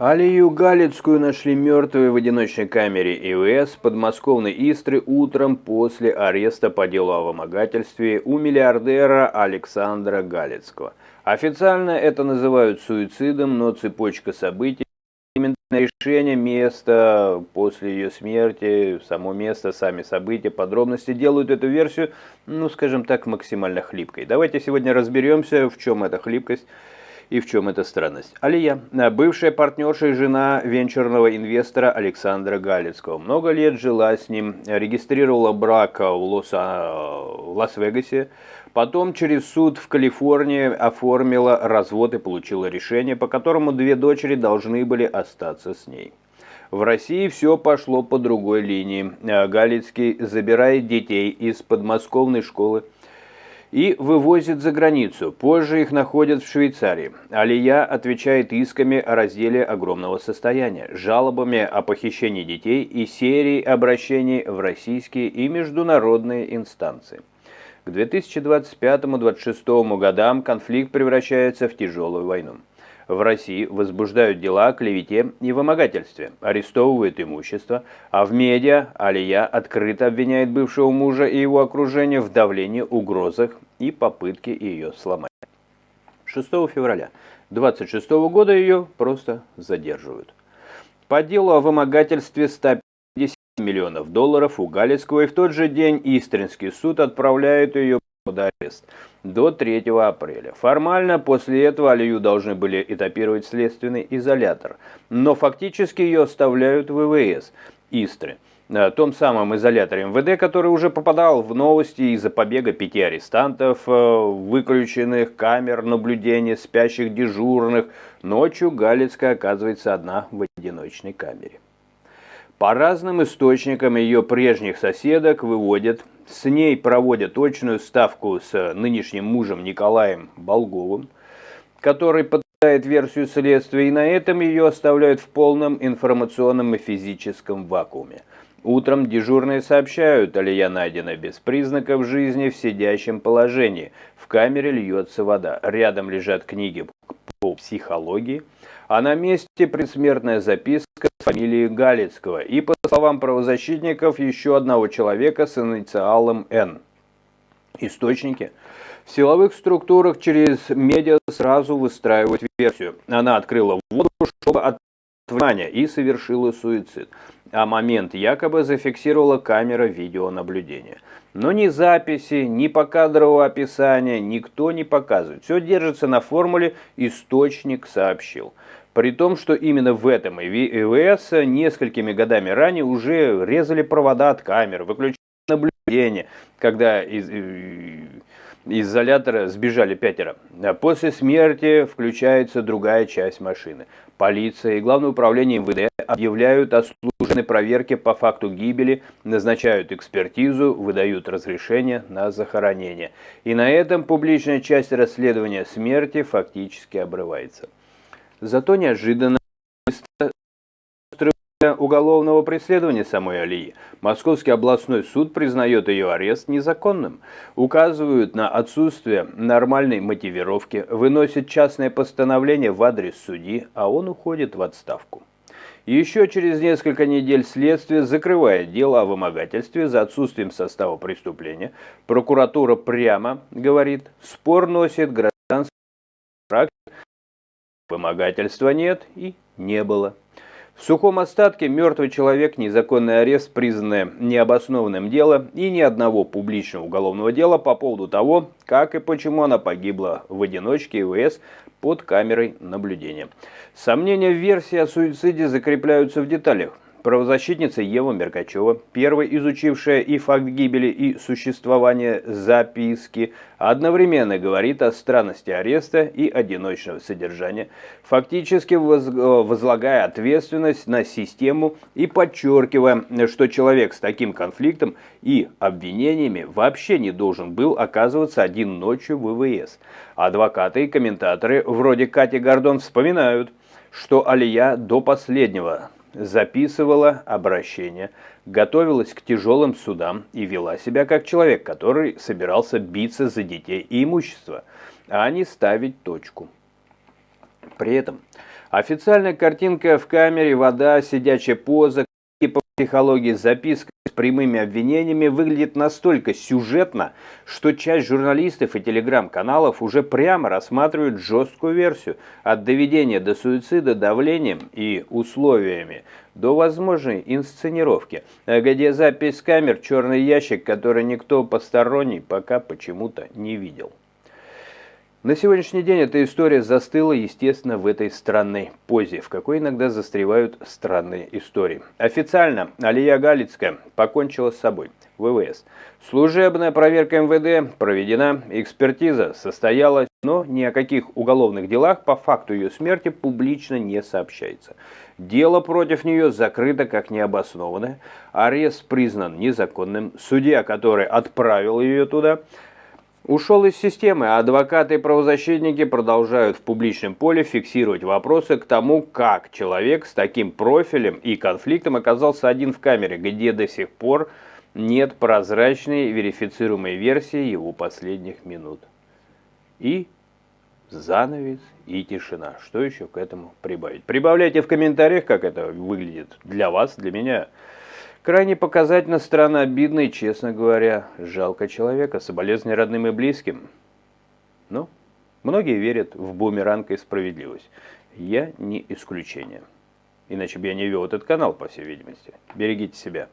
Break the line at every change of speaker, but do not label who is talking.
Алию Галицкую нашли мертвой в одиночной камере ИВС подмосковной Истры утром после ареста по делу о вымогательстве у миллиардера Александра Галицкого. Официально это называют суицидом, но цепочка событий, именно решение, место после ее смерти, само место, сами события, подробности делают эту версию, ну скажем так, максимально хлипкой. Давайте сегодня разберемся, в чем эта хлипкость и в чем эта странность. Алия, бывшая партнерша и жена венчурного инвестора Александра Галицкого. Много лет жила с ним, регистрировала брак в Лас-Вегасе. Потом через суд в Калифорнии оформила развод и получила решение, по которому две дочери должны были остаться с ней. В России все пошло по другой линии. Галицкий забирает детей из подмосковной школы и вывозит за границу. Позже их находят в Швейцарии. Алия отвечает исками о разделе огромного состояния, жалобами о похищении детей и серией обращений в российские и международные инстанции. К 2025-2026 годам конфликт превращается в тяжелую войну. В России возбуждают дела о клевете и вымогательстве, арестовывают имущество, а в медиа Алия открыто обвиняет бывшего мужа и его окружение в давлении, угрозах и попытке ее сломать. 6 февраля 2026 года ее просто задерживают. По делу о вымогательстве 150 миллионов долларов у Галицкого, и в тот же день Истринский суд отправляет ее под арест до 3 апреля. Формально после этого Алию должны были этапировать в следственный изолятор, но фактически ее оставляют в ВВС Истры, том самом изоляторе МВД, который уже попадал в новости из-за побега 5 арестантов, выключенных камер наблюдения, спящих дежурных. Ночью Галицкая оказывается одна в одиночной камере. По разным источникам ее прежних соседок выводят, с ней проводят очную ставку с нынешним мужем Николаем Болговым, который подтверждает версию следствия, и на этом ее оставляют в полном информационном и физическом вакууме. Утром дежурные сообщают, Алия найдена без признаков жизни в сидящем положении. В камере льется вода. Рядом лежат книги по психологии, а на месте предсмертная записка с фамилией Галицкого и, по словам правозащитников, еще одного человека с инициалом Н. Источники в силовых структурах через медиа сразу выстраивают версию. Она открыла воду, чтобы отвлечь внимание, и совершила суицид. А момент якобы зафиксировала камера видеонаблюдения. Но ни записи, ни покадрового описания никто не показывает. Все держится на формуле «источник сообщил». При том, что именно в этом ИВС несколькими годами ранее уже резали провода от камер, выключали наблюдение, когда из изолятора сбежали 5. После смерти включается другая часть машины. Полиция и Главное управление МВД объявляют о служебной проверке по факту гибели, назначают экспертизу, выдают разрешение на захоронение. И на этом публичная часть расследования смерти фактически обрывается. Зато неожиданно уголовного преследования самой Алии Московский областной суд признает ее арест незаконным, указывают на отсутствие нормальной мотивировки, выносит частное постановление в адрес судьи, а он уходит в отставку. Еще через несколько недель следствие закрывает дело о вымогательстве за отсутствием состава преступления. Прокуратура прямо говорит, спор носит гражданский характер, вымогательства нет и не было. В сухом остатке мертвый человек, незаконный арест, признанное необоснованным дело и ни одного публичного уголовного дела по поводу того, как и почему она погибла в одиночке ИВС под камерой наблюдения. Сомнения в версии о суициде закрепляются в деталях. Правозащитница Ева Меркачева, первой изучившая и факт гибели, и существование записки, одновременно говорит о странности ареста и одиночного содержания, фактически возлагая ответственность на систему и подчеркивая, что человек с таким конфликтом и обвинениями вообще не должен был оказываться один ночью в ВВС. Адвокаты и комментаторы вроде Кати Гордон вспоминают, что Алия до последнего записывала обращения, готовилась к тяжелым судам и вела себя как человек, который собирался биться за детей и имущество, а не ставить точку. При этом официальная картинка в камере, вода, сидячая поза, книги по психологии, записка с прямыми обвинениями выглядит настолько сюжетно, что часть журналистов и телеграм-каналов уже прямо рассматривают жесткую версию от доведения до суицида давлением и условиями до возможной инсценировки, где запись с камер черный ящик, который никто посторонний пока почему-то не видел. На сегодняшний день эта история застыла, естественно, в этой странной позе, в какой иногда застревают странные истории. Официально Алия Галицкая покончила с собой. ВВС. Служебная проверка МВД проведена, экспертиза состоялась, но ни о каких уголовных делах по факту ее смерти публично не сообщается. Дело против нее закрыто как необоснованное, арест признан незаконным, судья, который отправил ее туда, ушел из системы, а адвокаты и правозащитники продолжают в публичном поле фиксировать вопросы к тому, как человек с таким профилем и конфликтом оказался один в камере, где до сих пор нет прозрачной верифицируемой версии его последних минут. И занавес, и тишина. Что еще к этому прибавить? Прибавляйте в комментариях, как это выглядит для вас, для меня. Крайне показательно, странно, обидно и, честно говоря, жалко человека, соболезнования родным и близким. Но многие верят в бумеранг и справедливость. Я не исключение. Иначе бы я не вел этот канал, по всей видимости. Берегите себя.